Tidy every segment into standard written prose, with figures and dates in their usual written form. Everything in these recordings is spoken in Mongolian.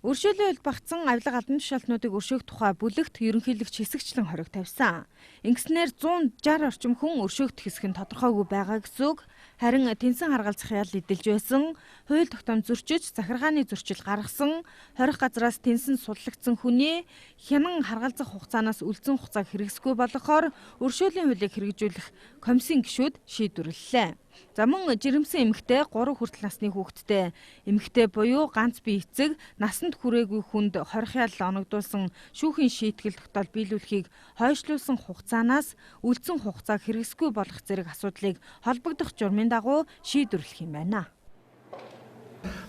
Өршөөлөнд багтсан авилга албан тушаалтнуудыг өршөөх тухай бүлэгт ерөнхийлөгч хэсэгчлэн хориг тавьсан. Ингэснээр 160 орчим хүн өршөөгдөх хэсэг нь тодорхойгүй байгаа гэсэн үг. Харин тэнцэн харгалзах ял эдэлж байсан, хууль тогтоом зөрчиж, захиргааны зөрчил гаргасан, хорих газраас тэнцэн судлагдсан хүний хянан харгалзах хугацаанаас үлдсэн хугацааг хэрэгсэхгүй болгохоор өршөөлийн хуулийг хэрэгжүүлэх комиссийн гишүүд шийдвэрлэлээ. За мөн жирэмсэн эмэгтэй 3 хүртэл насны хүүхэдтэй эмэгтэй буюу ганц бие эцэг насанд хүрээгүй хүнд хорих ял оногдуулсан шүүхийн шийтгэл тогтоол биелүүлэхийг хойшлуулсан хугацаанаас үлдсэн хугацааг хэрэгсэхгүй болгох зэрэг асуудлыг холбогдох журмын дагуу шийдвэрлэх юм байна.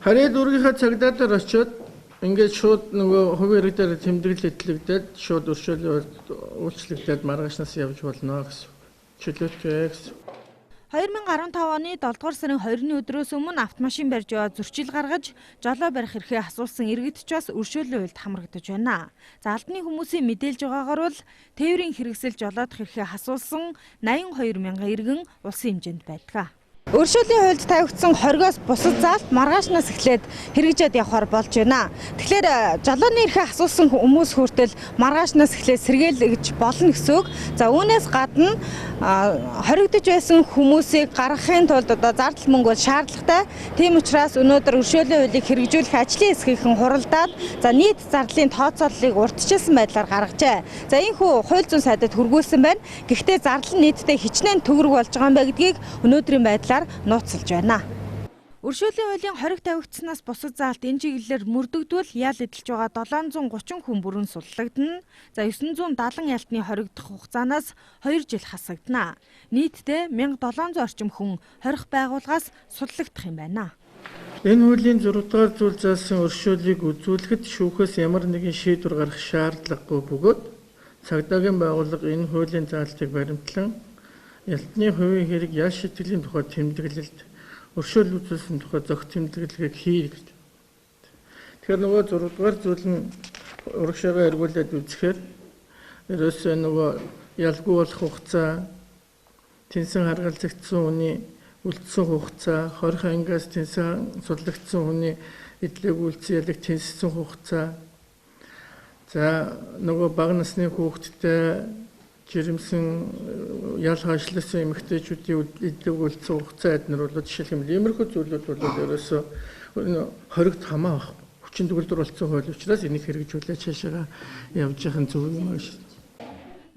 Харийн дүүргийнхаа цагдаагаар очиод ингээд шууд нөгөө хувийн хэрэг дээр тэмдэглэл эдлэгдээд шууд өршөөлөлд үйлчлэгдээд маргаашнаас явж болно гэсэн. Чөлөөтэй гэсэн. 2015 оны 7 дугаар сарын 20-ны өдрөөс өмнө автомашин барьж яваад зөрчил гаргаж, жолоо барих эрхээ асуулсан иргэдч бас өршөөлийн хуульд хамрагдаж байна. За албаны хүмүүсийн мэдээлж байгаагаар бол тээврийн хэрэгсэл жолоодох эрхээ асуулсан 82 мянган иргэн улсын хэмжээнд байдаг. Өршөөлийн хуульд тавигдсан хоригоос бусад заалт маргаашнаас эхлээд хэрэгжээд явахаар болж байна. Тэгэхээр жолооны эрхээ асуусан хүмүүс хүртэл маргаашнаас эхлээд сэргийлж болно гэсэн үг. За үүнээс гадна хоригдож байсан хүмүүсийг гаргахын тулд зардал мөнгө бол шаардлагатай. Тийм учраас өнөөдөр өршөөлийн хуулийг хэрэгжүүлэх ажлын хэсгийнхэн хуралдаад нийт зардлын тооцооллыг урьдчилсан байдлаар гаргажээ. За энэхүү хууль зүйн сайдад хүргүүлсэн байна. Гэхдээ зардал нь нийтдээ хичнээн төгрөг болж байгаа юм байна гэдгийг өнөөдрийн байдлаар нууцлж байна. Өршөөлийн хуулийн хориг тавигдсанаас бусад заалт энэ чиглэлээр мөрдөгдвөл ял эдэлж байгаа 730 хүн бүрэн суллагдана. За 970 ялтны хоригдох хугацаанаас 2 жил хасагдана. Нийтдээ 1700 орчим хүн хорих байгууллагаас суллагдах юм байна. Энэ хуулийн 6 дугаар зүйл заасан өршөөлийг үзүүлэхэд шүүхээс ямар нэгэн шийдвэр гаргах шаардлагагүй бөгөөд цагдаагийн байгууллага энэ хуулийн заалтыг баримтлан ялтны хувийн хэрэг ял шийтгэлийн тухай тэмдэглэлд өршөөл үзүүлсэн тухай зохи тэмдэглэгийг хий гэж. Тэгэхээр нөгөө 6 дугаар зүйл нь урагшаага эргүүлээд үзэхээр ерөөсөө нөгөө ялгүй болох хугацаа, тэнцэн харгалзагдсан хүний үлдсэн хугацаа, хорих ангиас тэнцэн судлагдсан хүний эдлэг үйлцэн ялэг тэнцсэн хугацаа. За нөгөө бага насны хүүхэдтэй жирэмсэн ял хойшлуулсан эмэгтэйчүүдийн эдлэг үйлцэн хугацаа эднэр бол жишээлх юм иймэрхүү зүйлүүд бол ерөөсөө хоригд хамаа хүчин төгөлдөр болсон хууль учраас энийг хэрэгжүүлээд цаашаа явж байгаа нь зөв юм аа шүү.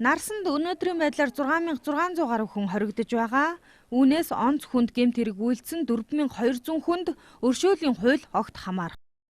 Нарсанд өнөөдрийн байдлаар 6600 гаруй хүн хоригдож байгаа. Үүнээс онц хүнд гэмт хэрэг үйлдсэн 4200 хүнд өршөөлийн хууль огт хамаарах.